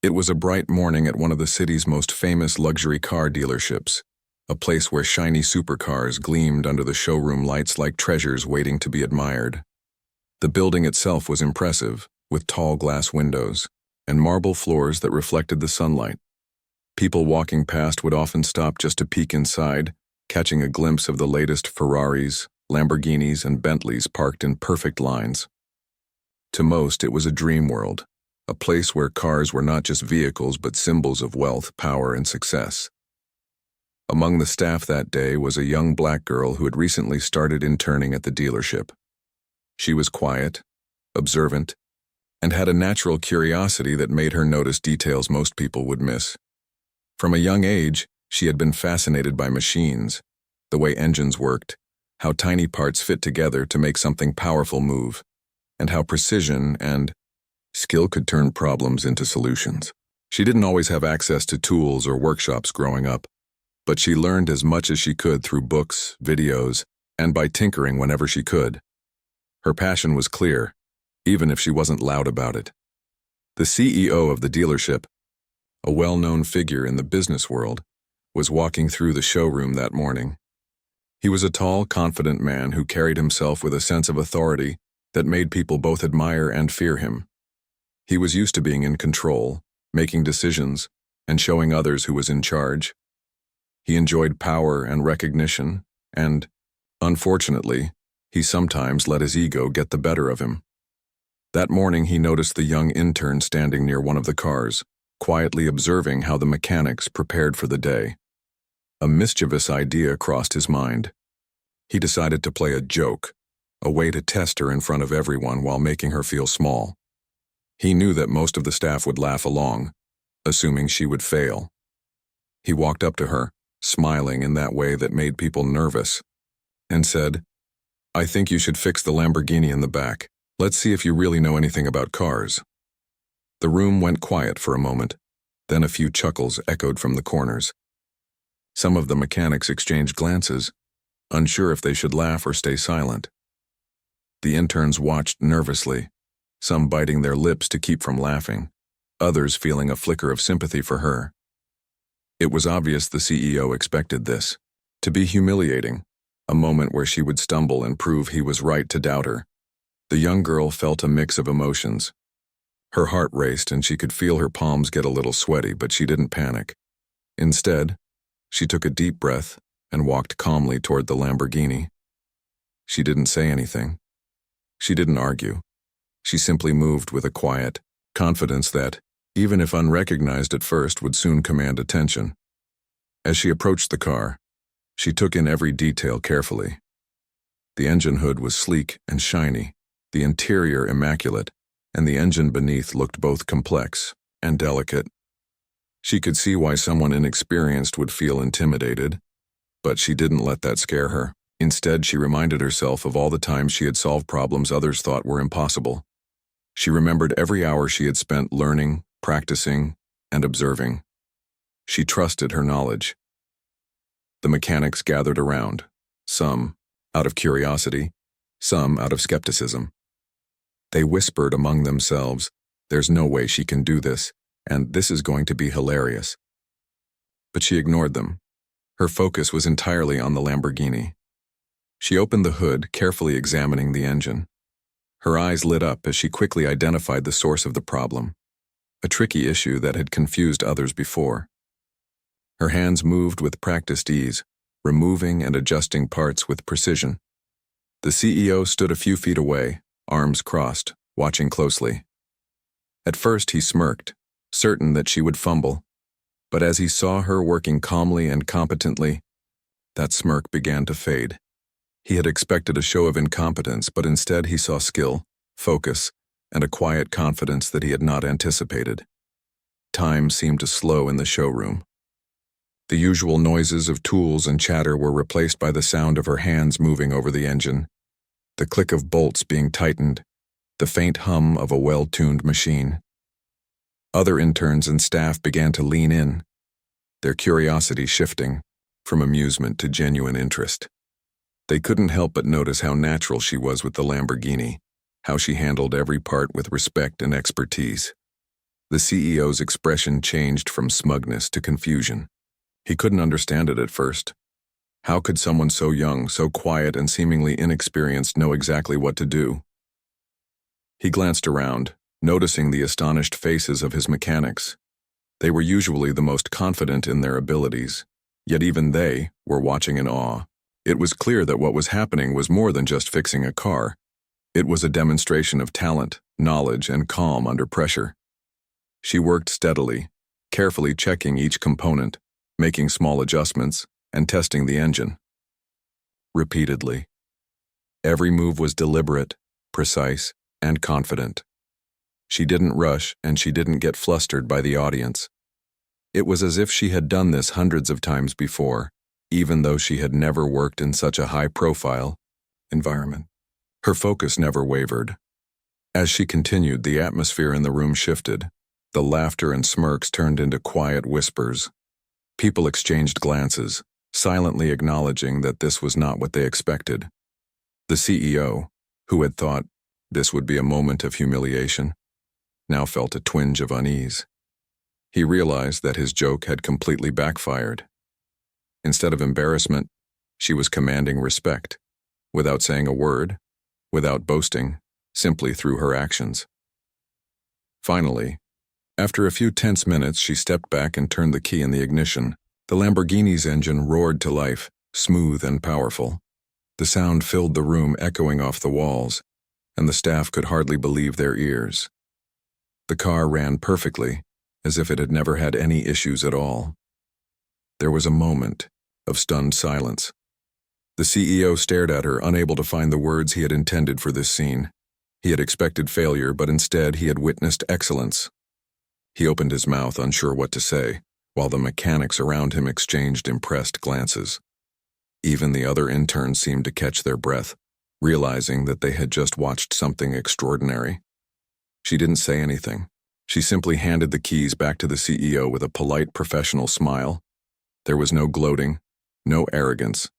It was a bright morning at one of the city's most famous luxury car dealerships, a place where shiny supercars gleamed under the showroom lights like treasures waiting to be admired. The building itself was impressive, with tall glass windows and marble floors that reflected the sunlight. People walking past would often stop just to peek inside, catching a glimpse of the latest Ferraris, Lamborghinis, and Bentleys parked in perfect lines. To most, it was a dream world, a place where cars were not just vehicles but symbols of wealth, power, and success. Among the staff that day was a young black girl who had recently started interning at the dealership. She was quiet, observant, and had a natural curiosity that made her notice details most people would miss. From a young age, she had been fascinated by machines, the way engines worked, how tiny parts fit together to make something powerful move, and how precision and skill could turn problems into solutions. She didn't always have access to tools or workshops growing up, but she learned as much as she could through books, videos, and by tinkering whenever she could. Her passion was clear, even if she wasn't loud about it. The CEO of the dealership, a well-known figure in the business world, was walking through the showroom that morning. He was a tall, confident man who carried himself with a sense of authority that made people both admire and fear him. He was used to being in control, making decisions, and showing others who was in charge. He enjoyed power and recognition, and, unfortunately, he sometimes let his ego get the better of him. That morning he noticed the young intern standing near one of the cars, quietly observing how the mechanics prepared for the day. A mischievous idea crossed his mind. He decided to play a joke, a way to test her in front of everyone while making her feel small. He knew that most of the staff would laugh along, assuming she would fail. He walked up to her, smiling in that way that made people nervous, and said, "I think you should fix the Lamborghini in the back. Let's see if you really know anything about cars." The room went quiet for a moment, then a few chuckles echoed from the corners. Some of the mechanics exchanged glances, unsure if they should laugh or stay silent. The interns watched nervously, some biting their lips to keep from laughing, others feeling a flicker of sympathy for her. It was obvious the CEO expected this, to be humiliating, a moment where she would stumble and prove he was right to doubt her. The young girl felt a mix of emotions. Her heart raced and she could feel her palms get a little sweaty, but she didn't panic. Instead, she took a deep breath and walked calmly toward the Lamborghini. She didn't say anything. She didn't argue. She simply moved with a quiet confidence that, even if unrecognized at first, would soon command attention. As she approached the car, she took in every detail carefully. The engine hood was sleek and shiny, the interior immaculate, and the engine beneath looked both complex and delicate. She could see why someone inexperienced would feel intimidated, but she didn't let that scare her. Instead, she reminded herself of all the times she had solved problems others thought were impossible. She remembered every hour she had spent learning, practicing, and observing. She trusted her knowledge. The mechanics gathered around, some out of curiosity, some out of skepticism. They whispered among themselves, "There's no way she can do this, and this is going to be hilarious." But she ignored them. Her focus was entirely on the Lamborghini. She opened the hood, carefully examining the engine. Her eyes lit up as she quickly identified the source of the problem, a tricky issue that had confused others before. Her hands moved with practiced ease, removing and adjusting parts with precision. The CEO stood a few feet away, arms crossed, watching closely. At first he smirked, certain that she would fumble, but as he saw her working calmly and competently, that smirk began to fade. He had expected a show of incompetence, but instead he saw skill, focus, and a quiet confidence that he had not anticipated. Time seemed to slow in the showroom. The usual noises of tools and chatter were replaced by the sound of her hands moving over the engine, the click of bolts being tightened, the faint hum of a well-tuned machine. Other interns and staff began to lean in, their curiosity shifting from amusement to genuine interest. They couldn't help but notice how natural she was with the Lamborghini, how she handled every part with respect and expertise. The CEO's expression changed from smugness to confusion. He couldn't understand it at first. How could someone so young, so quiet, and seemingly inexperienced know exactly what to do? He glanced around, noticing the astonished faces of his mechanics. They were usually the most confident in their abilities, yet even they were watching in awe. It was clear that what was happening was more than just fixing a car. It was a demonstration of talent, knowledge, and calm under pressure. She worked steadily, carefully checking each component, making small adjustments, and testing the engine. Repeatedly. Every move was deliberate, precise, and confident. She didn't rush, and she didn't get flustered by the audience. It was as if she had done this hundreds of times before, even though she had never worked in such a high-profile environment. Her focus never wavered. As she continued, the atmosphere in the room shifted. The laughter and smirks turned into quiet whispers. People exchanged glances, silently acknowledging that this was not what they expected. The CEO, who had thought this would be a moment of humiliation, now felt a twinge of unease. He realized that his joke had completely backfired. Instead of embarrassment, she was commanding respect, without saying a word, without boasting, simply through her actions. Finally, after a few tense minutes, she stepped back and turned the key in the ignition. The Lamborghini's engine roared to life, smooth and powerful. The sound filled the room, echoing off the walls, and the staff could hardly believe their ears. The car ran perfectly, as if it had never had any issues at all. There was a moment of stunned silence. The CEO stared at her, unable to find the words he had intended for this scene. He had expected failure, but instead he had witnessed excellence. He opened his mouth, unsure what to say, while the mechanics around him exchanged impressed glances. Even the other interns seemed to catch their breath, realizing that they had just watched something extraordinary. She didn't say anything. She simply handed the keys back to the CEO with a polite, professional smile. There was no gloating, no arrogance.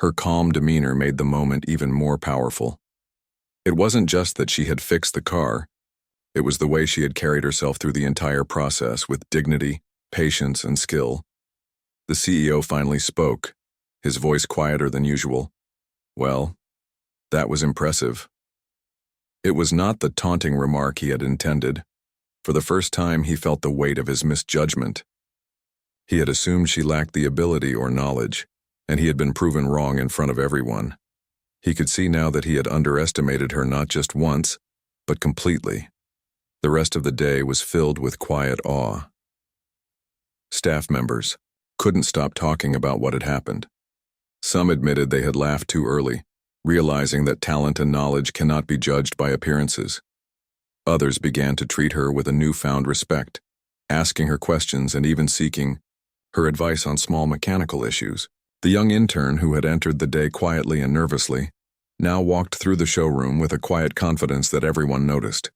Her calm demeanor made the moment even more powerful. It wasn't just that she had fixed the car. It was the way she had carried herself through the entire process with dignity, patience, and skill. The CEO finally spoke, his voice quieter than usual. Well, that was impressive. It was not the taunting remark he had intended. For the first time, he felt the weight of his misjudgment. He had assumed she lacked the ability or knowledge, and he had been proven wrong in front of everyone. He could see now that he had underestimated her not just once, but completely. The rest of the day was filled with quiet awe. Staff members couldn't stop talking about what had happened. Some admitted they had laughed too early, realizing that talent and knowledge cannot be judged by appearances. Others began to treat her with a newfound respect, asking her questions and even seeking her advice on small mechanical issues. The young intern, who had entered the day quietly and nervously, now walked through the showroom with a quiet confidence that everyone noticed.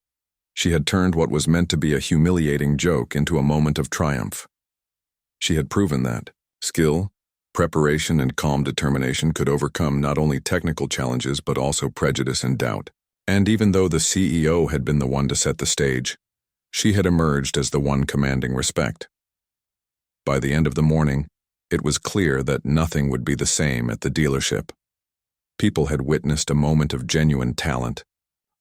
She had turned what was meant to be a humiliating joke into a moment of triumph. She had proven that skill, preparation, and calm determination could overcome not only technical challenges but also prejudice and doubt. And even though the CEO had been the one to set the stage, she had emerged as the one commanding respect. By the end of the morning, it was clear that nothing would be the same at the dealership. People had witnessed a moment of genuine talent,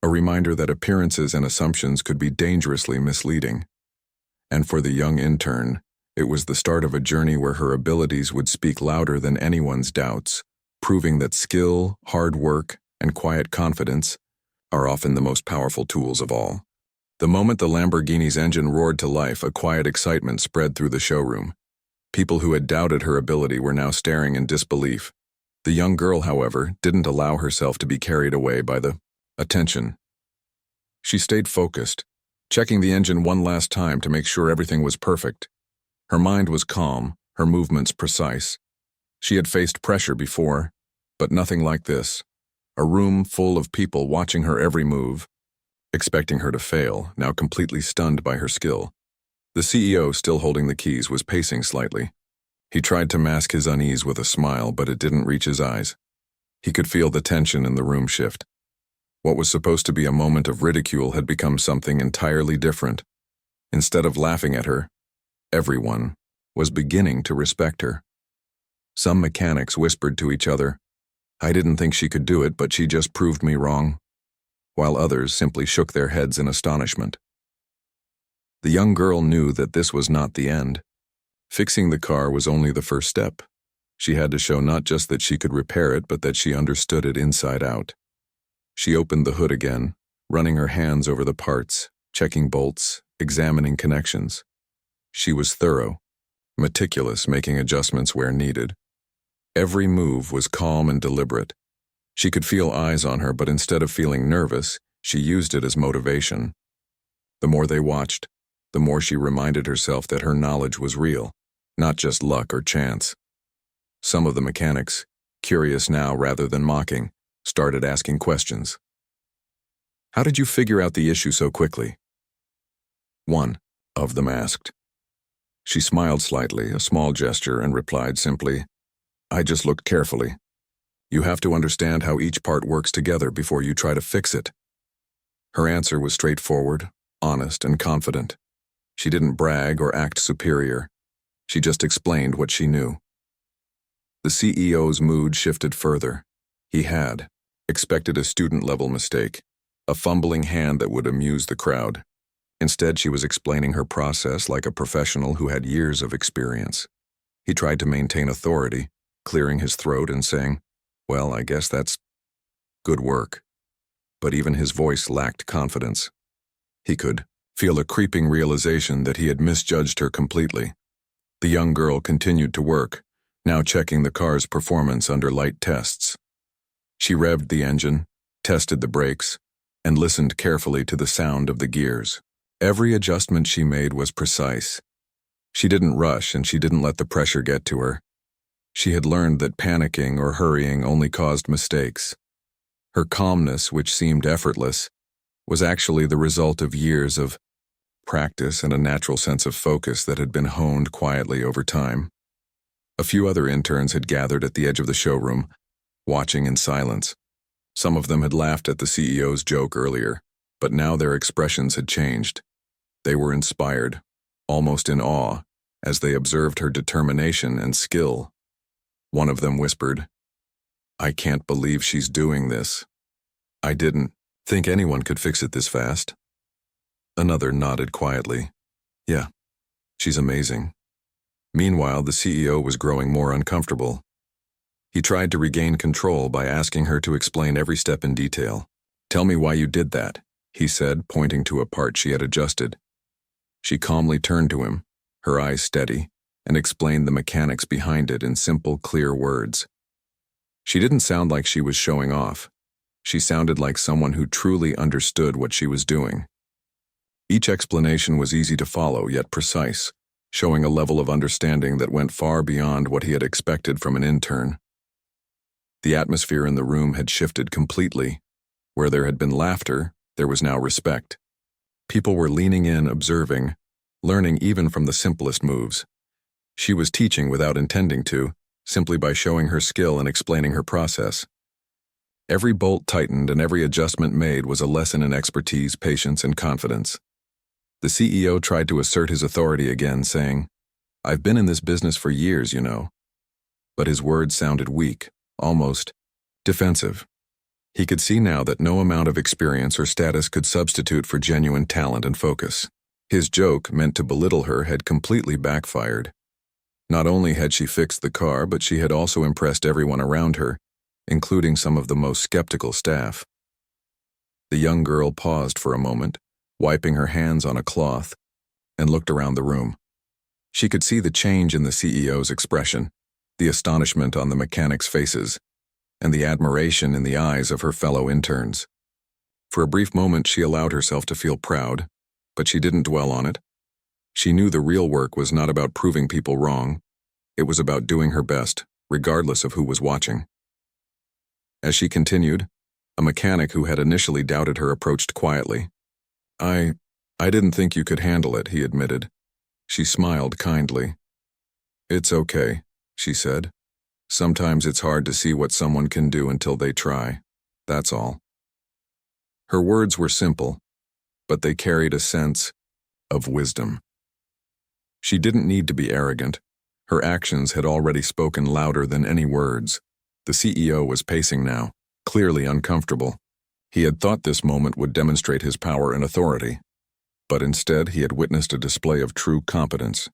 a reminder that appearances and assumptions could be dangerously misleading. And for the young intern, it was the start of a journey where her abilities would speak louder than anyone's doubts, proving that skill, hard work, and quiet confidence are often the most powerful tools of all. The moment the Lamborghini's engine roared to life, a quiet excitement spread through the showroom. People who had doubted her ability were now staring in disbelief. The young girl, however, didn't allow herself to be carried away by the attention. She stayed focused, checking the engine one last time to make sure everything was perfect. Her mind was calm, her movements precise. She had faced pressure before, but nothing like this. A room full of people watching her every move, expecting her to fail, now completely stunned by her skill. The CEO, still holding the keys, was pacing slightly. He tried to mask his unease with a smile, but it didn't reach his eyes. He could feel the tension in the room shift. What was supposed to be a moment of ridicule had become something entirely different. Instead of laughing at her, everyone was beginning to respect her. Some mechanics whispered to each other, "I didn't think she could do it, but she just proved me wrong," while others simply shook their heads in astonishment. The young girl knew that this was not the end. Fixing the car was only the first step. She had to show not just that she could repair it, but that she understood it inside out. She opened the hood again, running her hands over the parts, checking bolts, examining connections. She was thorough, meticulous, making adjustments where needed. Every move was calm and deliberate. She could feel eyes on her, but instead of feeling nervous, she used it as motivation. The more they watched, the more she reminded herself that her knowledge was real, not just luck or chance. Some of the mechanics, curious now rather than mocking, started asking questions. "How did you figure out the issue so quickly?" One of them asked. She smiled slightly, a small gesture, and replied simply, "I just looked carefully. You have to understand how each part works together before you try to fix it." Her answer was straightforward, honest, and confident. She didn't brag or act superior. She just explained what she knew. The CEO's mood shifted further. He had expected a student-level mistake, a fumbling hand that would amuse the crowd. Instead, she was explaining her process like a professional who had years of experience. He tried to maintain authority, clearing his throat and saying, "Well, I guess that's good work." But even his voice lacked confidence. He could feel a creeping realization that he had misjudged her completely. The young girl continued to work, now checking the car's performance under light tests. She revved the engine, tested the brakes, and listened carefully to the sound of the gears. Every adjustment she made was precise. She didn't rush, and she didn't let the pressure get to her. She had learned that panicking or hurrying only caused mistakes. Her calmness, which seemed effortless, was actually the result of years of practice and a natural sense of focus that had been honed quietly over time. A few other interns had gathered at the edge of the showroom, watching in silence. Some of them had laughed at the CEO's joke earlier, but now their expressions had changed. They were inspired, almost in awe, as they observed her determination and skill. One of them whispered, "I can't believe she's doing this. I didn't think anyone could fix it this fast." Another nodded quietly. "Yeah, she's amazing." Meanwhile, the CEO was growing more uncomfortable. He tried to regain control by asking her to explain every step in detail. "Tell me why you did that," he said, pointing to a part she had adjusted. She calmly turned to him, her eyes steady, and explained the mechanics behind it in simple, clear words. She didn't sound like she was showing off. She sounded like someone who truly understood what she was doing. Each explanation was easy to follow, yet precise, showing a level of understanding that went far beyond what he had expected from an intern. The atmosphere in the room had shifted completely. Where there had been laughter, there was now respect. People were leaning in, observing, learning even from the simplest moves. She was teaching without intending to, simply by showing her skill and explaining her process. Every bolt tightened and every adjustment made was a lesson in expertise, patience, and confidence. The CEO tried to assert his authority again, saying, "I've been in this business for years, you know." But his words sounded weak, almost defensive. He could see now that no amount of experience or status could substitute for genuine talent and focus. His joke, meant to belittle her, had completely backfired. Not only had she fixed the car, but she had also impressed everyone around her, including some of the most skeptical staff. The young girl paused for a moment, wiping her hands on a cloth, and looked around the room. She could see the change in the CEO's expression, the astonishment on the mechanics' faces, and the admiration in the eyes of her fellow interns. For a brief moment, she allowed herself to feel proud, but she didn't dwell on it. She knew the real work was not about proving people wrong. It was about doing her best, regardless of who was watching. As she continued, a mechanic who had initially doubted her approached quietly. I didn't think you could handle it," he admitted. She smiled kindly. "It's okay," she said. "Sometimes it's hard to see what someone can do until they try. That's all." Her words were simple, but they carried a sense of wisdom. She didn't need to be arrogant. Her actions had already spoken louder than any words. The CEO was pacing now, clearly uncomfortable. He had thought this moment would demonstrate his power and authority, but instead he had witnessed a display of true competence.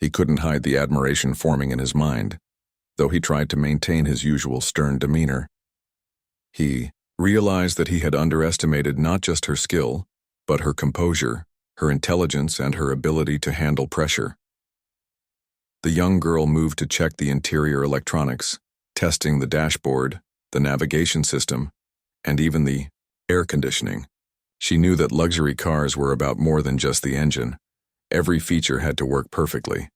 He couldn't hide the admiration forming in his mind, though he tried to maintain his usual stern demeanor. He realized that he had underestimated not just her skill, but her composure, her intelligence, and her ability to handle pressure. The young girl moved to check the interior electronics, testing the dashboard, the navigation system, and even the air conditioning. She knew that luxury cars were about more than just the engine. Every feature had to work perfectly.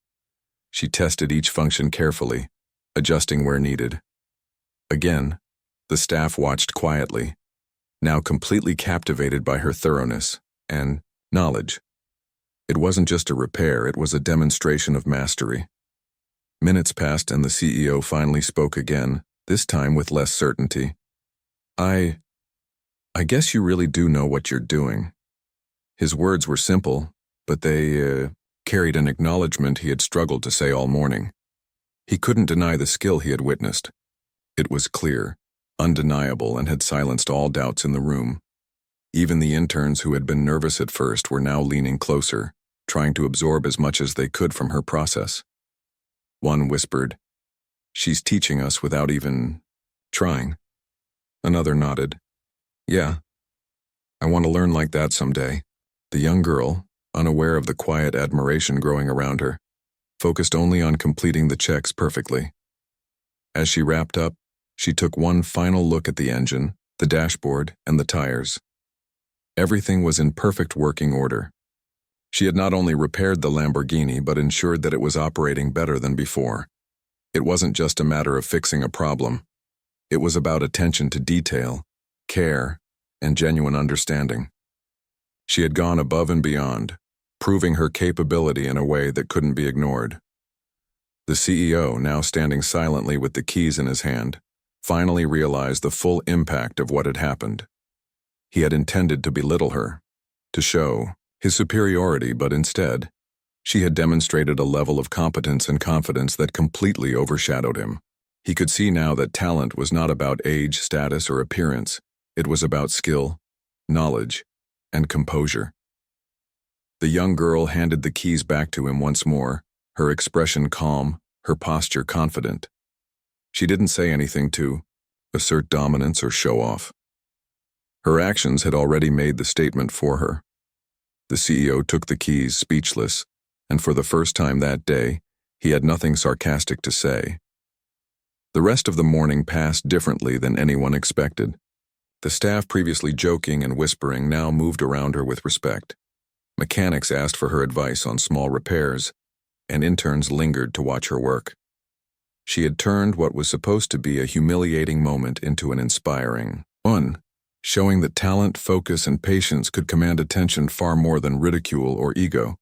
She tested each function carefully, adjusting where needed. Again, the staff watched quietly, now completely captivated by her thoroughness and knowledge. It wasn't just a repair, it was a demonstration of mastery. Minutes passed and the CEO finally spoke again, this time with less certainty. I guess you really do know what you're doing." His words were simple, but they carried an acknowledgement he had struggled to say all morning. He couldn't deny the skill he had witnessed. It was clear, undeniable, and had silenced all doubts in the room. Even the interns who had been nervous at first were now leaning closer, trying to absorb as much as they could from her process. One whispered, "She's teaching us without even trying." Another nodded. "Yeah, I want to learn like that someday." The young girl, unaware of the quiet admiration growing around her, focused only on completing the checks perfectly. As she wrapped up, she took one final look at the engine, the dashboard, and the tires. Everything was in perfect working order. She had not only repaired the Lamborghini but ensured that it was operating better than before. It wasn't just a matter of fixing a problem. It was about attention to detail, care, and genuine understanding. She had gone above and beyond, proving her capability in a way that couldn't be ignored. The CEO, now standing silently with the keys in his hand, finally realized the full impact of what had happened. He had intended to belittle her, to show his superiority, but instead, she had demonstrated a level of competence and confidence that completely overshadowed him. He could see now that talent was not about age, status, or appearance. It was about skill, knowledge, and composure. The young girl handed the keys back to him once more, her expression calm, her posture confident. She didn't say anything to assert dominance or show off. Her actions had already made the statement for her. The CEO took the keys, speechless, and for the first time that day, he had nothing sarcastic to say. The rest of the morning passed differently than anyone expected. The staff, previously joking and whispering, now moved around her with respect. Mechanics asked for her advice on small repairs, and interns lingered to watch her work. She had turned what was supposed to be a humiliating moment into an inspiring one, showing that talent, focus, and patience could command attention far more than ridicule or ego.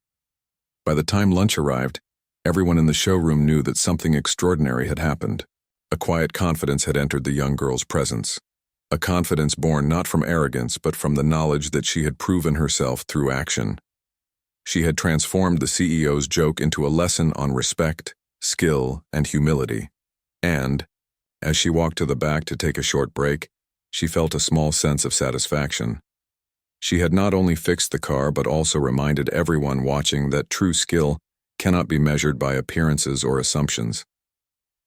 By the time lunch arrived, everyone in the showroom knew that something extraordinary had happened. A quiet confidence had entered the young girl's presence. A confidence born not from arrogance but from the knowledge that she had proven herself through action. She had transformed the CEO's joke into a lesson on respect, skill, and humility. And, as she walked to the back to take a short break, she felt a small sense of satisfaction. She had not only fixed the car but also reminded everyone watching that true skill cannot be measured by appearances or assumptions.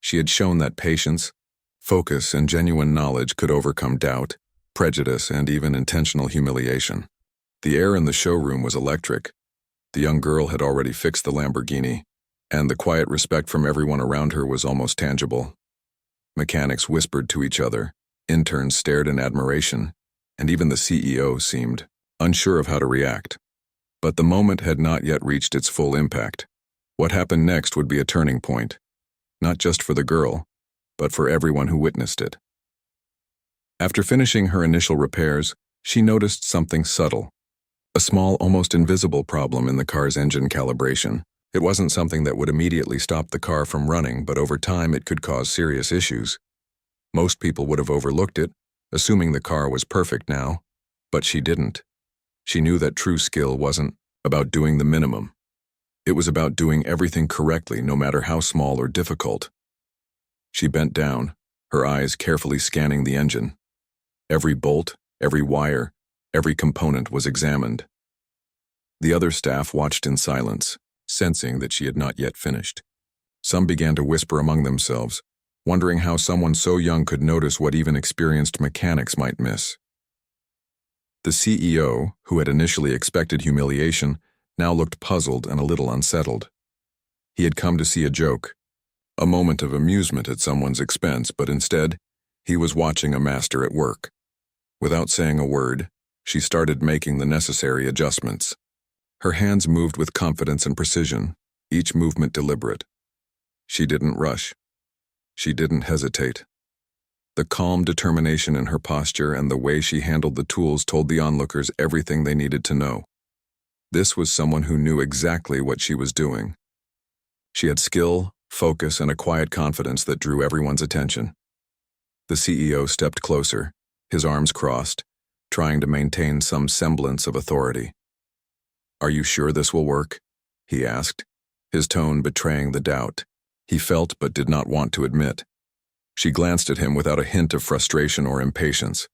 She had shown that patience, focus, and genuine knowledge could overcome doubt, prejudice, and even intentional humiliation. The air in the showroom was electric. The young girl had already fixed the Lamborghini, and the quiet respect from everyone around her was almost tangible. Mechanics whispered to each other, interns stared in admiration, and even the CEO seemed unsure of how to react. But the moment had not yet reached its full impact. What happened next would be a turning point, not just for the girl, but for everyone who witnessed it. After finishing her initial repairs, she noticed something subtle, a small, almost invisible problem in the car's engine calibration. It wasn't something that would immediately stop the car from running, but over time it could cause serious issues. Most people would have overlooked it, assuming the car was perfect now, but she didn't. She knew that true skill wasn't about doing the minimum. It was about doing everything correctly, no matter how small or difficult. She bent down, her eyes carefully scanning the engine. Every bolt, every wire, every component was examined. The other staff watched in silence, sensing that she had not yet finished. Some began to whisper among themselves, wondering how someone so young could notice what even experienced mechanics might miss. The CEO, who had initially expected humiliation, now looked puzzled and a little unsettled. He had come to see a joke, a moment of amusement at someone's expense, but instead, he was watching a master at work. Without saying a word, she started making the necessary adjustments. Her hands moved with confidence and precision, each movement deliberate. She didn't rush. She didn't hesitate. The calm determination in her posture and the way she handled the tools told the onlookers everything they needed to know. This was someone who knew exactly what she was doing. She had skill, focus, and a quiet confidence that drew everyone's attention. The CEO stepped closer, his arms crossed, trying to maintain some semblance of authority. "Are you sure this will work?" he asked, his tone betraying the doubt he felt but did not want to admit. She glanced at him without a hint of frustration or impatience.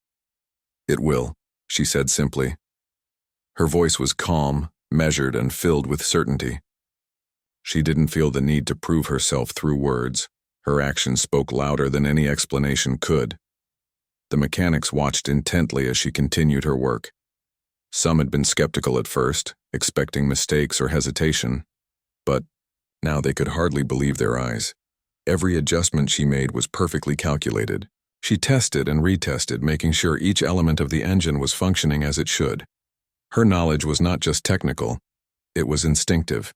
"It will," she said simply. Her voice was calm, measured, and filled with certainty. She didn't feel the need to prove herself through words. Her actions spoke louder than any explanation could. The mechanics watched intently as she continued her work. Some had been skeptical at first, expecting mistakes or hesitation, but now they could hardly believe their eyes. Every adjustment she made was perfectly calculated. She tested and retested, making sure each element of the engine was functioning as it should. Her knowledge was not just technical, it was instinctive.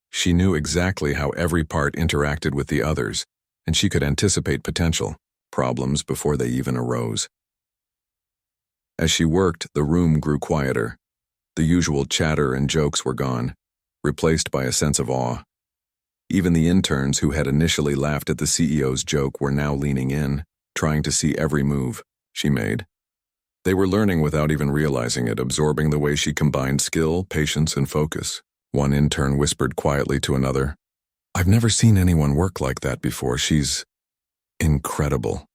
She knew exactly how every part interacted with the others, and she could anticipate potential problems before they even arose. As she worked, the room grew quieter. The usual chatter and jokes were gone, replaced by a sense of awe. Even the interns who had initially laughed at the CEO's joke were now leaning in, trying to see every move she made. They were learning without even realizing it, absorbing the way she combined skill, patience, and focus. One intern whispered quietly to another, "I've never seen anyone work like that before. She's incredible."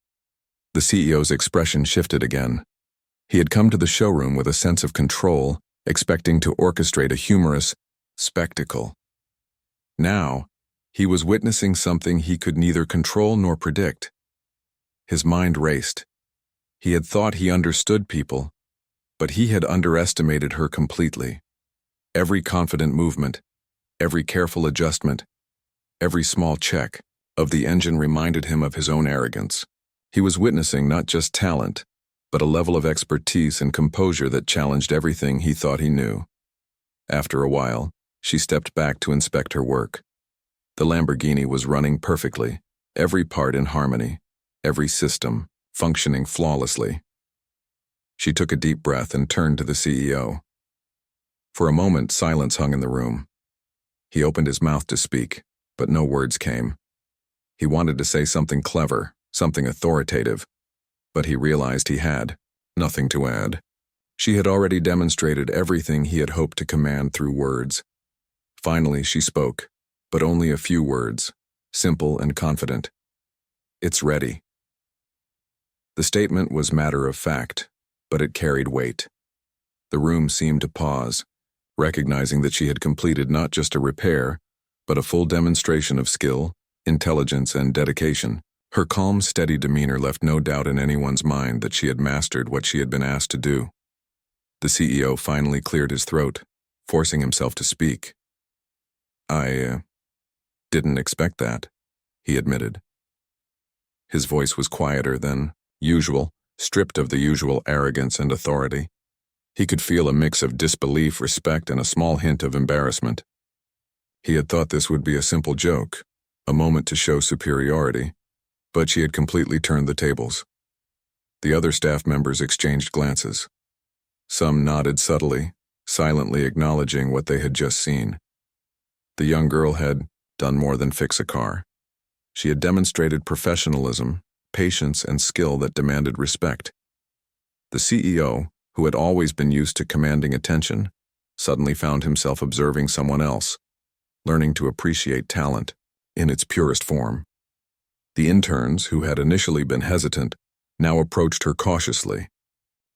The CEO's expression shifted again. He had come to the showroom with a sense of control, expecting to orchestrate a humorous spectacle. Now, he was witnessing something he could neither control nor predict. His mind raced. He had thought he understood people, but he had underestimated her completely. Every confident movement, every careful adjustment, every small check of the engine reminded him of his own arrogance. He was witnessing not just talent, but a level of expertise and composure that challenged everything he thought he knew. After a while, she stepped back to inspect her work. The Lamborghini was running perfectly, every part in harmony, every system functioning flawlessly. She took a deep breath and turned to the CEO. For a moment, silence hung in the room. He opened his mouth to speak, but no words came. He wanted to say something clever, something authoritative, but he realized he had nothing to add. She had already demonstrated everything he had hoped to command through words. Finally, she spoke, but only a few words, simple and confident. "It's ready." The statement was matter of fact, but it carried weight. The room seemed to pause, recognizing that she had completed not just a repair, but a full demonstration of skill, intelligence, and dedication. Her calm, steady demeanor left no doubt in anyone's mind that she had mastered what she had been asked to do. The CEO finally cleared his throat, forcing himself to speak. "I didn't expect that," he admitted. His voice was quieter than usual, stripped of the usual arrogance and authority. He could feel a mix of disbelief, respect, and a small hint of embarrassment. He had thought this would be a simple joke, a moment to show superiority, but she had completely turned the tables. The other staff members exchanged glances. Some nodded subtly, silently acknowledging what they had just seen. The young girl had done more than fix a car. She had demonstrated professionalism, patience, and skill that demanded respect. The CEO, who had always been used to commanding attention, suddenly found himself observing someone else, learning to appreciate talent in its purest form. The interns, who had initially been hesitant, now approached her cautiously.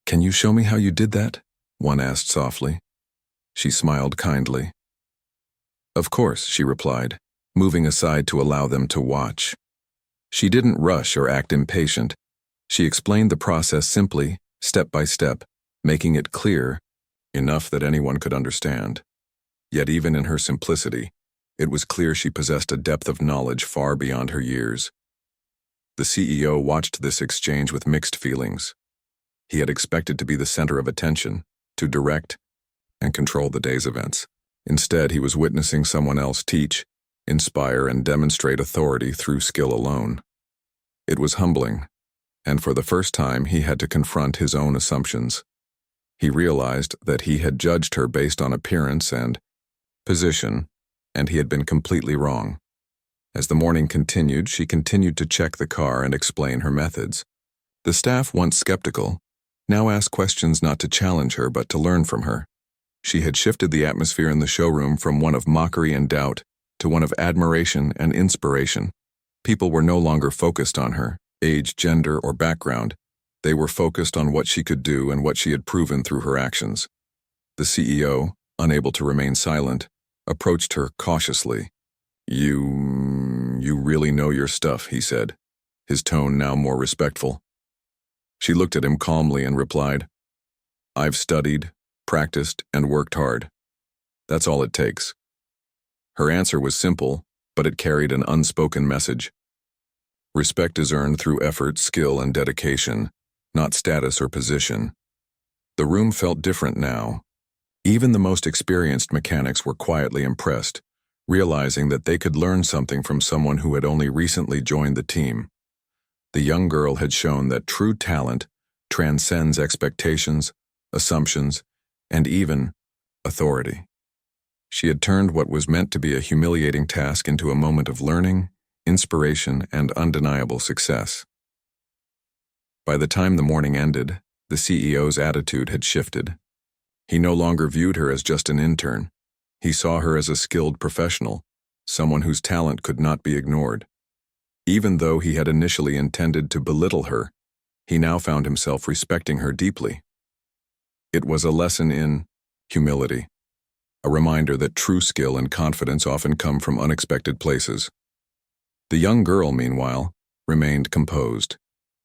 "Can you show me how you did that?" one asked softly. She smiled kindly. "Of course," she replied, moving aside to allow them to watch. She didn't rush or act impatient. She explained the process simply, step by step, making it clear enough that anyone could understand. Yet even in her simplicity, it was clear she possessed a depth of knowledge far beyond her years. The CEO watched this exchange with mixed feelings. He had expected to be the center of attention, to direct and control the day's events. Instead, he was witnessing someone else teach, inspire, and demonstrate authority through skill alone. It was humbling, and for the first time he had to confront his own assumptions. He realized that he had judged her based on appearance and position, and he had been completely wrong. As the morning continued, she continued to check the car and explain her methods. The staff, once skeptical, now asked questions not to challenge her but to learn from her. She had shifted the atmosphere in the showroom from one of mockery and doubt to one of admiration and inspiration. People were no longer focused on her age, gender, or background. They were focused on what she could do and what she had proven through her actions. The CEO, unable to remain silent, approached her cautiously. You really know your stuff," he said, his tone now more respectful. She looked at him calmly and replied, "I've studied, practiced, and worked hard. That's all it takes." Her answer was simple, but it carried an unspoken message. Respect is earned through effort, skill, and dedication, not status or position. The room felt different now. Even the most experienced mechanics were quietly impressed, realizing that they could learn something from someone who had only recently joined the team. The young girl had shown that true talent transcends expectations, assumptions, and even authority. She had turned what was meant to be a humiliating task into a moment of learning, inspiration, and undeniable success. By the time the morning ended, the CEO's attitude had shifted. He no longer viewed her as just an intern. He saw her as a skilled professional, someone whose talent could not be ignored. Even though he had initially intended to belittle her, he now found himself respecting her deeply. It was a lesson in humility, a reminder that true skill and confidence often come from unexpected places. The young girl, meanwhile, remained composed.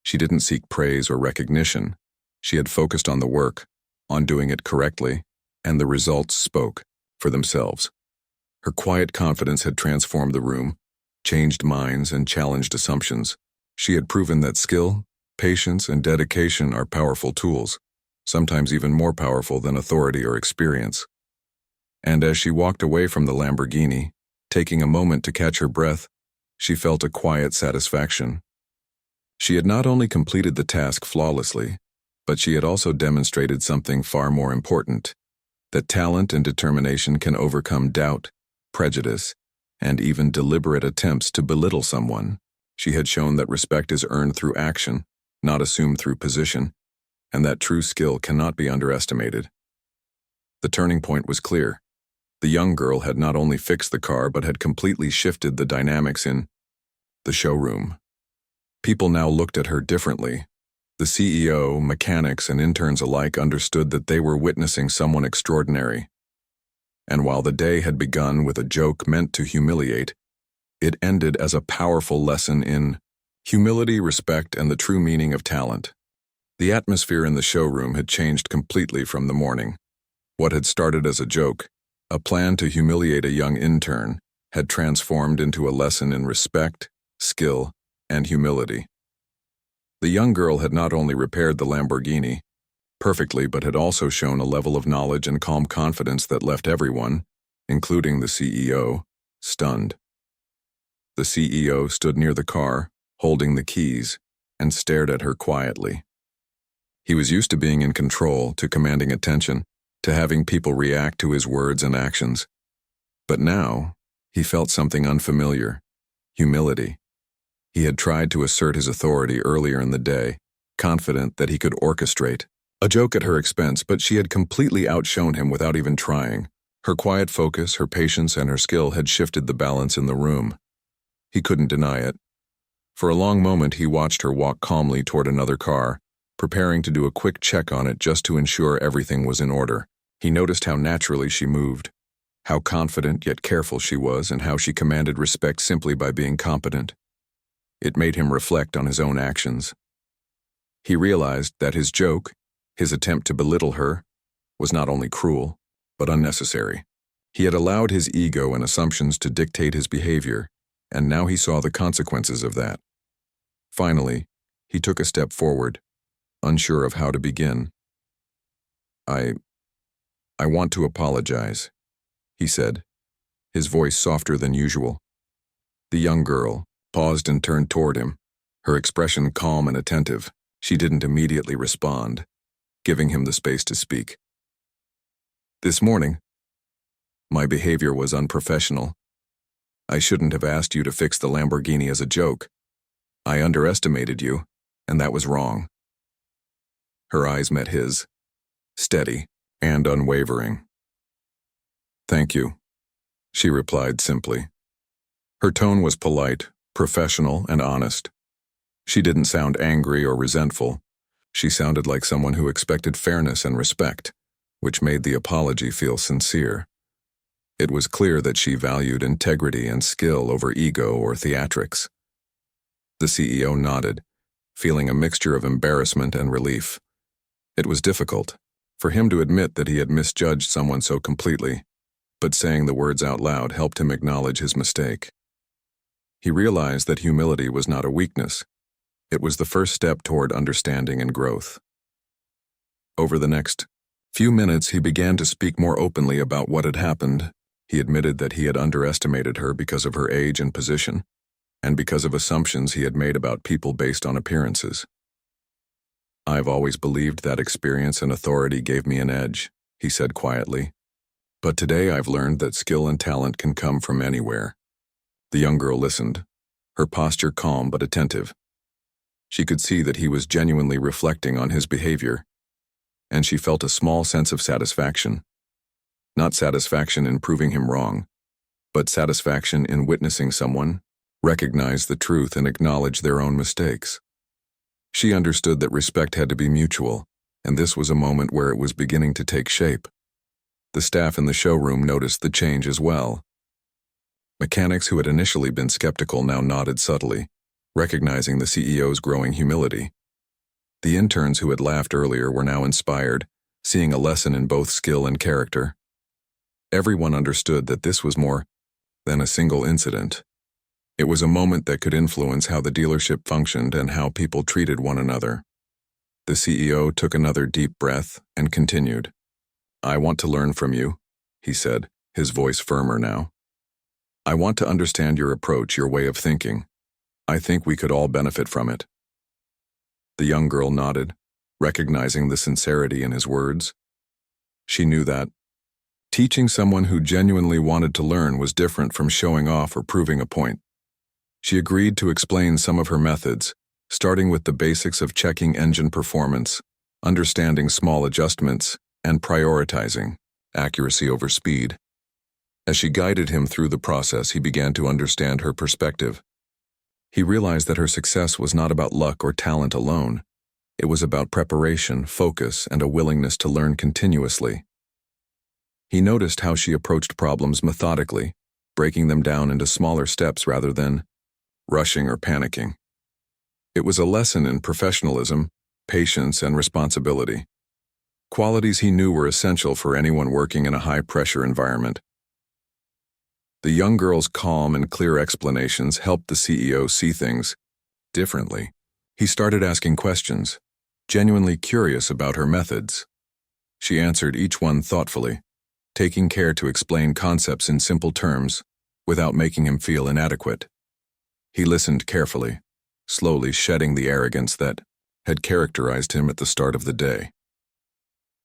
She didn't seek praise or recognition. She had focused on the work, on doing it correctly, and the results spoke for themselves. Her quiet confidence had transformed the room, changed minds, and challenged assumptions. She had proven that skill, patience, and dedication are powerful tools, sometimes even more powerful than authority or experience. And as she walked away from the Lamborghini, taking a moment to catch her breath, she felt a quiet satisfaction. She had not only completed the task flawlessly, but she had also demonstrated something far more important, that talent and determination can overcome doubt, prejudice, and even deliberate attempts to belittle someone. She had shown that respect is earned through action, not assumed through position, and that true skill cannot be underestimated. The turning point was clear. The young girl had not only fixed the car but had completely shifted the dynamics in the showroom. People now looked at her differently. The CEO, mechanics, and interns alike understood that they were witnessing someone extraordinary. And while the day had begun with a joke meant to humiliate, it ended as a powerful lesson in humility, respect, and the true meaning of talent. The atmosphere in the showroom had changed completely from the morning. What had started as a joke, a plan to humiliate a young intern, had transformed into a lesson in respect, skill, and humility. The young girl had not only repaired the Lamborghini perfectly, but had also shown a level of knowledge and calm confidence that left everyone, including the CEO, stunned. The CEO stood near the car, holding the keys, and stared at her quietly. He was used to being in control, to commanding attention, to having people react to his words and actions. But now, he felt something unfamiliar: humility. He had tried to assert his authority earlier in the day, confident that he could orchestrate, A joke at her expense, but she had completely outshone him without even trying. Her quiet focus, her patience, and her skill had shifted the balance in the room. He couldn't deny it. For a long moment, he watched her walk calmly toward another car, preparing to do a quick check on it just to ensure everything was in order. He noticed how naturally she moved, how confident yet careful she was, and how she commanded respect simply by being competent. It made him reflect on his own actions. He realized that his joke, his attempt to belittle her, was not only cruel, but unnecessary. He had allowed his ego and assumptions to dictate his behavior, and now he saw the consequences of that. Finally, he took a step forward, unsure of how to begin. I want to apologize, he said, his voice softer than usual. The young girl paused and turned toward him, her expression calm and attentive. She didn't immediately respond, giving him the space to speak. This morning, my behavior was unprofessional. I shouldn't have asked you to fix the Lamborghini as a joke. I underestimated you, and that was wrong. Her eyes met his, steady and unwavering. Thank you, she replied simply. Her tone was polite, professional, and honest. She didn't sound angry or resentful. She sounded like someone who expected fairness and respect, which made the apology feel sincere. It was clear that she valued integrity and skill over ego or theatrics. The CEO nodded, feeling a mixture of embarrassment and relief. It was difficult for him to admit that he had misjudged someone so completely, but saying the words out loud helped him acknowledge his mistake. He realized that humility was not a weakness. It was the first step toward understanding and growth. Over the next few minutes, he began to speak more openly about what had happened. He admitted that he had underestimated her because of her age and position, and because of assumptions he had made about people based on appearances. I've always believed that experience and authority gave me an edge, he said quietly. But today I've learned that skill and talent can come from anywhere. The young girl listened, her posture calm but attentive. She could see that he was genuinely reflecting on his behavior, and she felt a small sense of satisfaction. Not satisfaction in proving him wrong, but satisfaction in witnessing someone recognize the truth and acknowledge their own mistakes. She understood that respect had to be mutual, and this was a moment where it was beginning to take shape. The staff in the showroom noticed the change as well. Mechanics who had initially been skeptical now nodded subtly, recognizing the CEO's growing humility. The interns who had laughed earlier were now inspired, seeing a lesson in both skill and character. Everyone understood that this was more than a single incident. It was a moment that could influence how the dealership functioned and how people treated one another. The CEO took another deep breath and continued. I want to learn from you, he said, his voice firmer now. I want to understand your approach, your way of thinking. I think we could all benefit from it. The young girl nodded, recognizing the sincerity in his words. She knew that teaching someone who genuinely wanted to learn was different from showing off or proving a point. She agreed to explain some of her methods, starting with the basics of checking engine performance, understanding small adjustments, and prioritizing accuracy over speed. As she guided him through the process, he began to understand her perspective. He realized that her success was not about luck or talent alone. It was about preparation, focus, and a willingness to learn continuously. He noticed how she approached problems methodically, breaking them down into smaller steps rather than rushing or panicking. It was a lesson in professionalism, patience, and responsibility. Qualities he knew were essential for anyone working in a high-pressure environment. The young girl's calm and clear explanations helped the CEO see things differently. He started asking questions, genuinely curious about her methods. She answered each one thoughtfully, taking care to explain concepts in simple terms without making him feel inadequate. He listened carefully, slowly shedding the arrogance that had characterized him at the start of the day.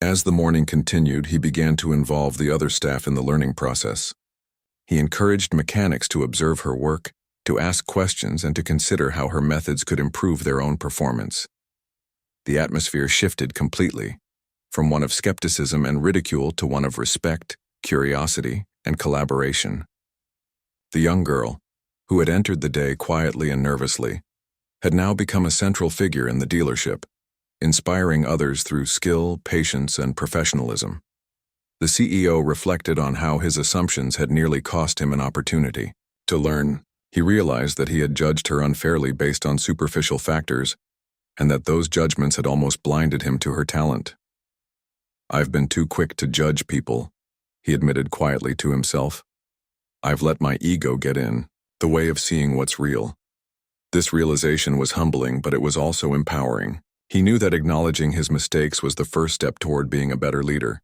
As the morning continued, he began to involve the other staff in the learning process. He encouraged mechanics to observe her work, to ask questions, and to consider how her methods could improve their own performance. The atmosphere shifted completely, from one of skepticism and ridicule to one of respect, curiosity, and collaboration. The young girl, who had entered the day quietly and nervously, had now become a central figure in the dealership, inspiring others through skill, patience, and professionalism. The CEO reflected on how his assumptions had nearly cost him an opportunity to learn. He realized that he had judged her unfairly based on superficial factors, and that those judgments had almost blinded him to her talent. "I've been too quick to judge people," he admitted quietly to himself. "I've let my ego get in the way of seeing what's real." This realization was humbling, but it was also empowering. He knew that acknowledging his mistakes was the first step toward being a better leader.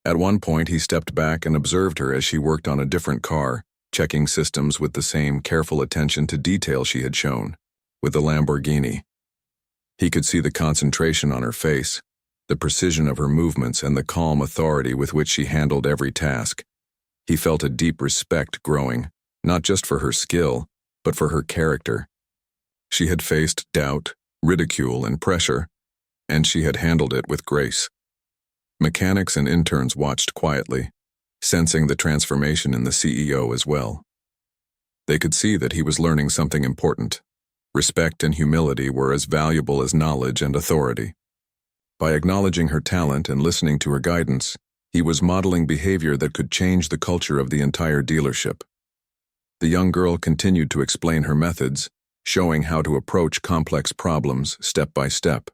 At one point, he stepped back and observed her as she worked on a different car, checking systems with the same careful attention to detail she had shown with the Lamborghini. He could see the concentration on her face, the precision of her movements, and the calm authority with which she handled every task. He felt a deep respect growing, not just for her skill, but for her character. She had faced doubt, ridicule, and pressure, and she had handled it with grace. Mechanics and interns watched quietly, sensing the transformation in the CEO as well. They could see that he was learning something important. Respect and humility were as valuable as knowledge and authority. By acknowledging her talent and listening to her guidance, he was modeling behavior that could change the culture of the entire dealership. The young girl continued to explain her methods, showing how to approach complex problems step by step.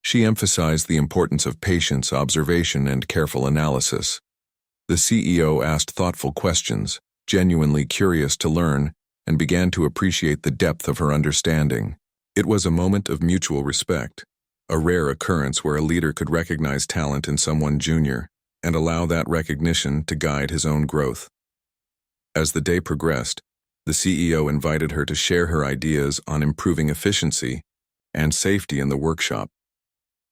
She emphasized the importance of patience, observation, and careful analysis. The CEO asked thoughtful questions, genuinely curious to learn, and began to appreciate the depth of her understanding. It was a moment of mutual respect, a rare occurrence where a leader could recognize talent in someone junior and allow that recognition to guide his own growth. As the day progressed, the CEO invited her to share her ideas on improving efficiency and safety in the workshop.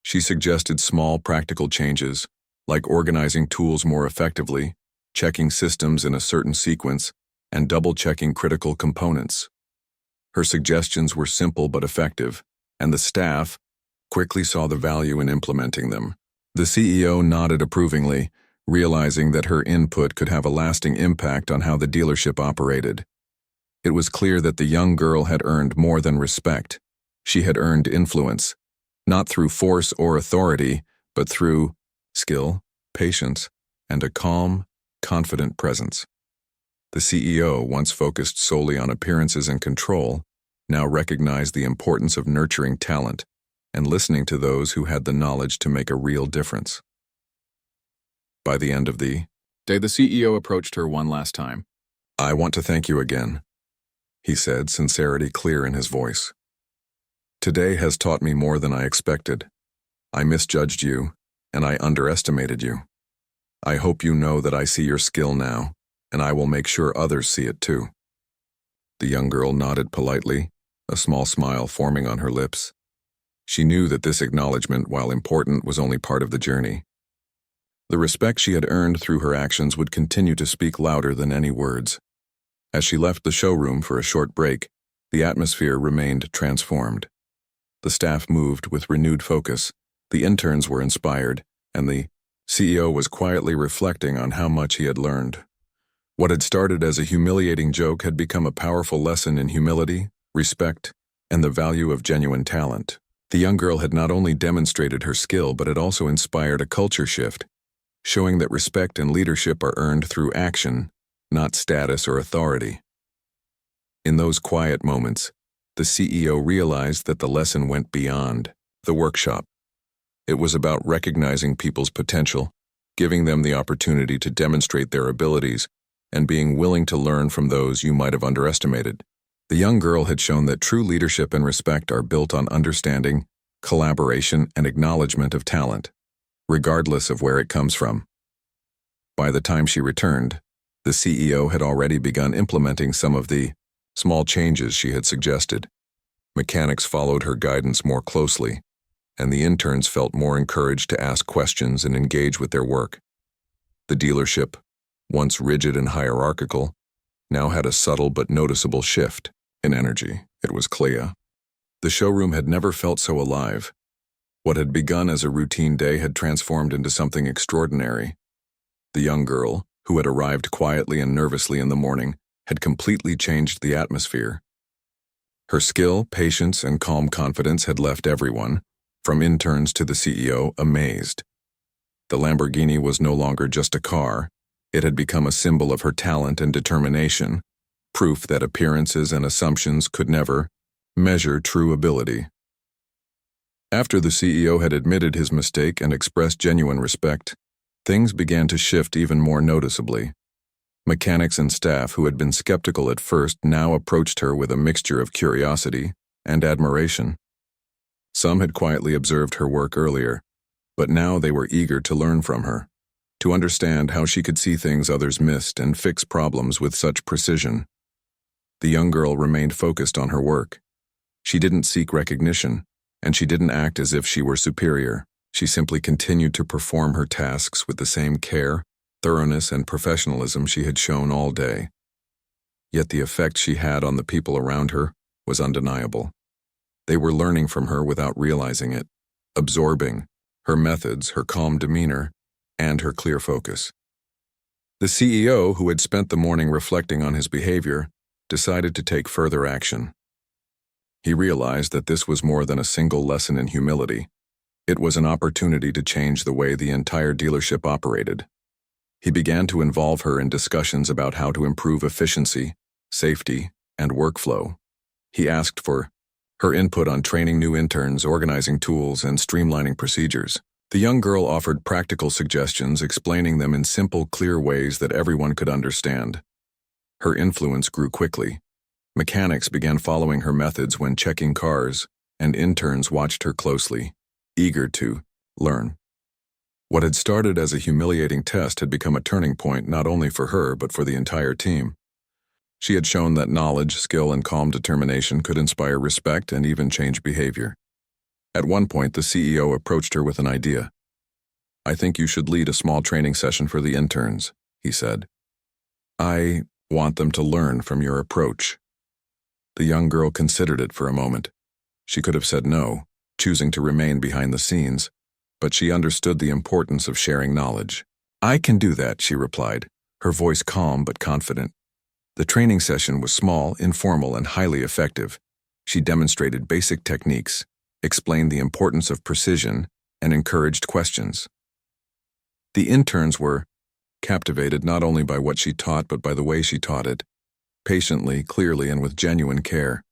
She suggested small, practical changes, like organizing tools more effectively, checking systems in a certain sequence, and double-checking critical components. Her suggestions were simple but effective, and the staff quickly saw the value in implementing them. The CEO nodded approvingly, realizing that her input could have a lasting impact on how the dealership operated. It was clear that the young girl had earned more than respect. She had earned influence, not through force or authority, but through skill, patience, and a calm, confident presence. The CEO, once focused solely on appearances and control, now recognized the importance of nurturing talent and listening to those who had the knowledge to make a real difference. By the end of the day, the CEO approached her one last time. "I want to thank you again," he said, sincerity clear in his voice. "Today has taught me more than I expected. I misjudged you, and I underestimated you. I hope you know that I see your skill now, and I will make sure others see it too." The young girl nodded politely, a small smile forming on her lips. She knew that this acknowledgement, while important, was only part of the journey. The respect she had earned through her actions would continue to speak louder than any words. As she left the showroom for a short break, the atmosphere remained transformed. The staff moved with renewed focus, the interns were inspired, and the CEO was quietly reflecting on how much he had learned. What had started as a humiliating joke had become a powerful lesson in humility, respect, and the value of genuine talent. The young girl had not only demonstrated her skill, but had also inspired a culture shift, showing that respect and leadership are earned through action, not status or authority. In those quiet moments, the CEO realized that the lesson went beyond the workshop. It was about recognizing people's potential, giving them the opportunity to demonstrate their abilities, and being willing to learn from those you might have underestimated. The young girl had shown that true leadership and respect are built on understanding, collaboration, and acknowledgement of talent, regardless of where it comes from. By the time she returned, the CEO had already begun implementing some of the small changes she had suggested. Mechanics followed her guidance more closely, and the interns felt more encouraged to ask questions and engage with their work. The dealership, once rigid and hierarchical, now had a subtle but noticeable shift in energy. It was clear. The showroom had never felt so alive. What had begun as a routine day had transformed into something extraordinary. The young girl, who had arrived quietly and nervously in the morning, had completely changed the atmosphere. Her skill, patience, and calm confidence had left everyone, from interns to the CEO, amazed. The Lamborghini was no longer just a car. It had become a symbol of her talent and determination, proof that appearances and assumptions could never measure true ability. After the CEO had admitted his mistake and expressed genuine respect, things began to shift even more noticeably. Mechanics and staff who had been skeptical at first now approached her with a mixture of curiosity and admiration. Some had quietly observed her work earlier, but now they were eager to learn from her, to understand how she could see things others missed and fix problems with such precision. The young girl remained focused on her work. She didn't seek recognition, and she didn't act as if she were superior. She simply continued to perform her tasks with the same care, thoroughness, and professionalism she had shown all day. Yet the effect she had on the people around her was undeniable. They were learning from her without realizing it, absorbing her methods, her calm demeanor, and her clear focus. The CEO, who had spent the morning reflecting on his behavior, decided to take further action. He realized that this was more than a single lesson in humility. It was an opportunity to change the way the entire dealership operated. He began to involve her in discussions about how to improve efficiency, safety, and workflow. He asked for her input on training new interns, organizing tools, and streamlining procedures. The young girl offered practical suggestions, explaining them in simple, clear ways that everyone could understand. Her influence grew quickly. Mechanics began following her methods when checking cars, and interns watched her closely, eager to learn. What had started as a humiliating test had become a turning point not only for her but for the entire team. She had shown that knowledge, skill, and calm determination could inspire respect and even change behavior. At one point, the CEO approached her with an idea. "I think you should lead a small training session for the interns," he said. "I want them to learn from your approach." The young girl considered it for a moment. She could have said no, choosing to remain behind the scenes, but she understood the importance of sharing knowledge. "I can do that," she replied, her voice calm but confident. The training session was small, informal, and highly effective. She demonstrated basic techniques, explained the importance of precision, and encouraged questions. The interns were captivated not only by what she taught but by the way she taught it, patiently, clearly, and with genuine care.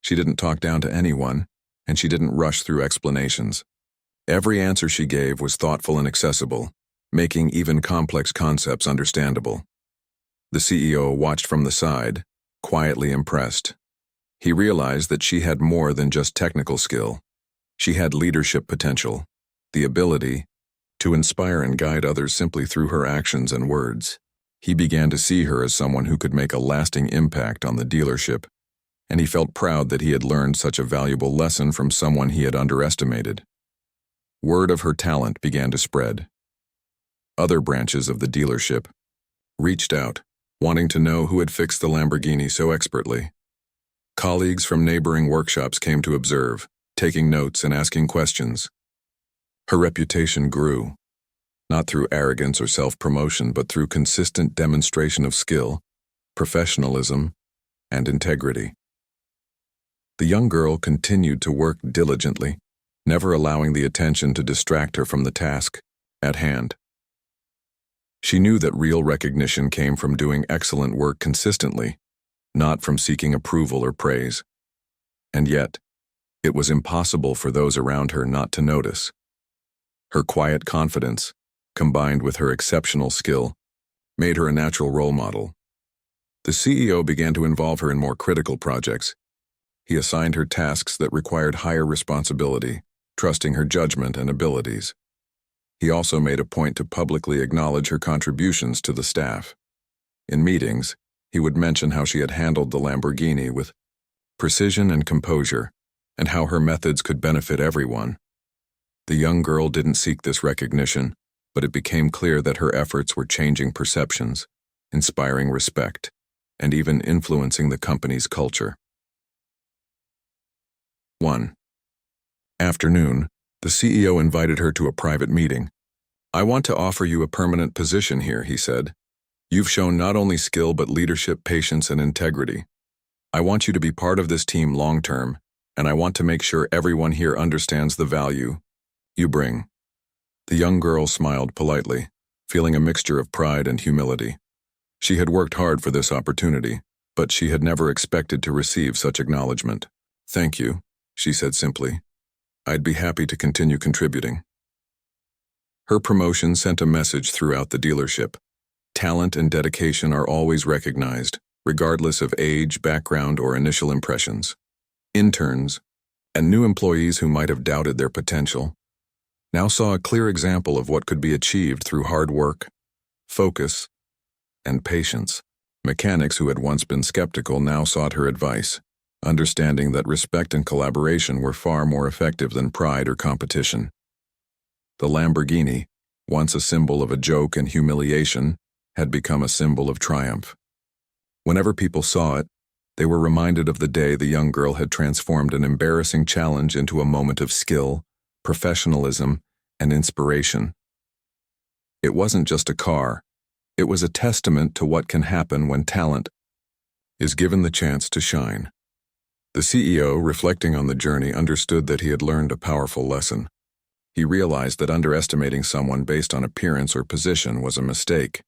She didn't talk down to anyone, and she didn't rush through explanations. Every answer she gave was thoughtful and accessible, making even complex concepts understandable. The CEO watched from the side, quietly impressed. He realized that she had more than just technical skill. She had leadership potential, the ability to inspire and guide others simply through her actions and words. He began to see her as someone who could make a lasting impact on the dealership, and he felt proud that he had learned such a valuable lesson from someone he had underestimated. Word of her talent began to spread. Other branches of the dealership reached out, wanting to know who had fixed the Lamborghini so expertly. Colleagues from neighboring workshops came to observe, taking notes and asking questions. Her reputation grew, not through arrogance or self-promotion, but through consistent demonstration of skill, professionalism, and integrity. The young girl continued to work diligently, never allowing the attention to distract her from the task at hand. She knew that real recognition came from doing excellent work consistently, not from seeking approval or praise. And yet, it was impossible for those around her not to notice. Her quiet confidence, combined with her exceptional skill, made her a natural role model. The CEO began to involve her in more critical projects. He assigned her tasks that required higher responsibility, trusting her judgment and abilities. He also made a point to publicly acknowledge her contributions to the staff. In meetings, he would mention how she had handled the Lamborghini with precision and composure, and how her methods could benefit everyone. The young girl didn't seek this recognition, but it became clear that her efforts were changing perceptions, inspiring respect, and even influencing the company's culture. 1. Afternoon, The CEO invited her to a private meeting. "I want to offer you a permanent position here," he said. "You've shown not only skill but leadership, patience, and integrity. I want you to be part of this team long-term, and I want to make sure everyone here understands the value you bring." The young girl smiled politely, feeling a mixture of pride and humility. She had worked hard for this opportunity, but she had never expected to receive such acknowledgement. "Thank you," she said simply. "I'd be happy to continue contributing." Her promotion sent a message throughout the dealership. Talent and dedication are always recognized, regardless of age, background, or initial impressions. Interns, and new employees who might have doubted their potential, now saw a clear example of what could be achieved through hard work, focus, and patience. Mechanics who had once been skeptical now sought her advice, understanding that respect and collaboration were far more effective than pride or competition. The Lamborghini, once a symbol of a joke and humiliation, had become a symbol of triumph. Whenever people saw it, they were reminded of the day the young girl had transformed an embarrassing challenge into a moment of skill, professionalism, and inspiration. It wasn't just a car. It was a testament to what can happen when talent is given the chance to shine. The CEO, reflecting on the journey, understood that he had learned a powerful lesson. He realized that underestimating someone based on appearance or position was a mistake,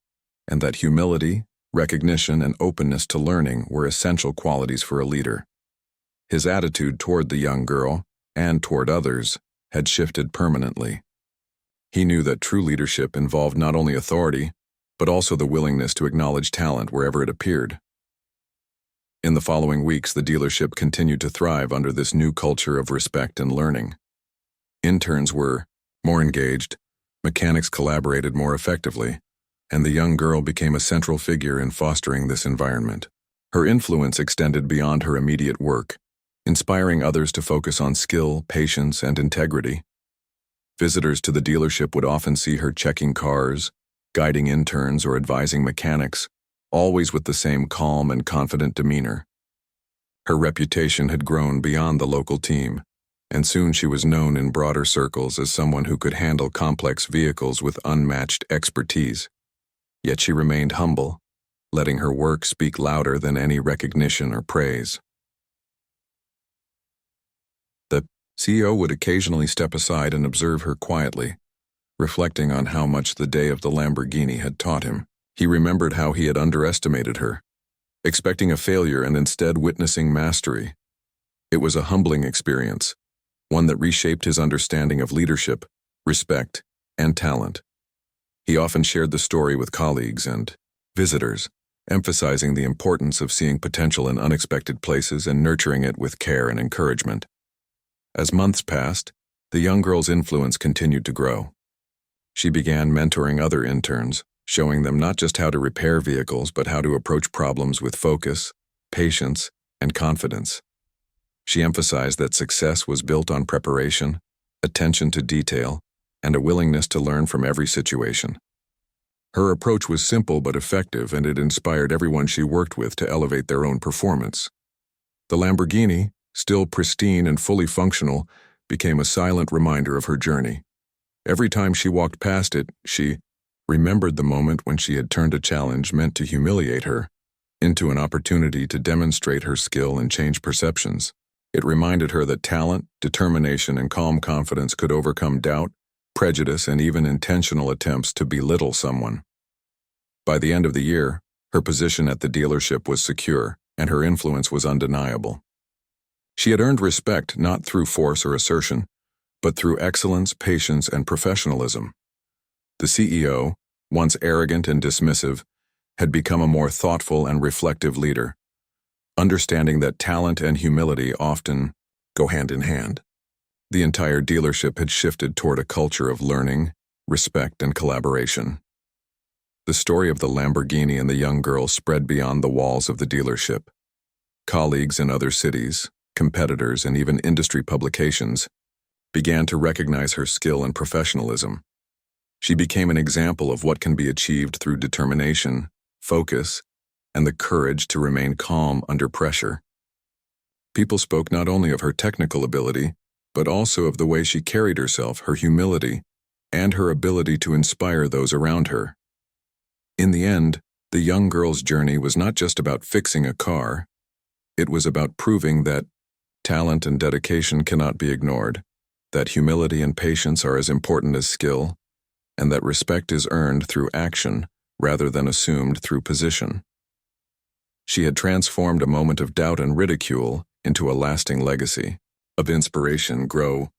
and that humility, recognition, and openness to learning were essential qualities for a leader. His attitude toward the young girl, and toward others, had shifted permanently. He knew that true leadership involved not only authority, but also the willingness to acknowledge talent wherever it appeared. In the following weeks, the dealership continued to thrive under this new culture of respect and learning. Interns were more engaged, mechanics collaborated more effectively, and the young girl became a central figure in fostering this environment. Her influence extended beyond her immediate work, inspiring others to focus on skill, patience, and integrity. Visitors to the dealership would often see her checking cars, guiding interns, or advising mechanics, always with the same calm and confident demeanor. Her reputation had grown beyond the local team, and soon she was known in broader circles as someone who could handle complex vehicles with unmatched expertise. Yet she remained humble, letting her work speak louder than any recognition or praise. The CEO would occasionally step aside and observe her quietly, reflecting on how much the day of the Lamborghini had taught him. He remembered how he had underestimated her, expecting a failure and instead witnessing mastery. It was a humbling experience, one that reshaped his understanding of leadership, respect, and talent. He often shared the story with colleagues and visitors, emphasizing the importance of seeing potential in unexpected places and nurturing it with care and encouragement. As months passed, the young girl's influence continued to grow. She began mentoring other interns, showing them not just how to repair vehicles but how to approach problems with focus, patience, and confidence. She emphasized that success was built on preparation, attention to detail, and a willingness to learn from every situation. Her approach was simple but effective, and it inspired everyone she worked with to elevate their own performance. The Lamborghini, still pristine and fully functional, became a silent reminder of her journey. Every time she walked past it, she remembered the moment when she had turned a challenge meant to humiliate her into an opportunity to demonstrate her skill and change perceptions. It reminded her that talent, determination, and calm confidence could overcome doubt, prejudice, and even intentional attempts to belittle someone. By the end of the year, her position at the dealership was secure, and her influence was undeniable. She had earned respect not through force or assertion, but through excellence, patience, and professionalism. The CEO, once arrogant and dismissive, had become a more thoughtful and reflective leader, understanding that talent and humility often go hand in hand. The entire dealership had shifted toward a culture of learning, respect, and collaboration. The story of the Lamborghini and the young girl spread beyond the walls of the dealership. Colleagues in other cities, competitors, and even industry publications began to recognize her skill and professionalism. She became an example of what can be achieved through determination, focus, and the courage to remain calm under pressure. People spoke not only of her technical ability, but also of the way she carried herself, her humility, and her ability to inspire those around her. In the end, the young girl's journey was not just about fixing a car. It was about proving that talent and dedication cannot be ignored, that humility and patience are as important as skill, and that respect is earned through action rather than assumed through position. She had transformed a moment of doubt and ridicule into a lasting legacy of inspiration, grow,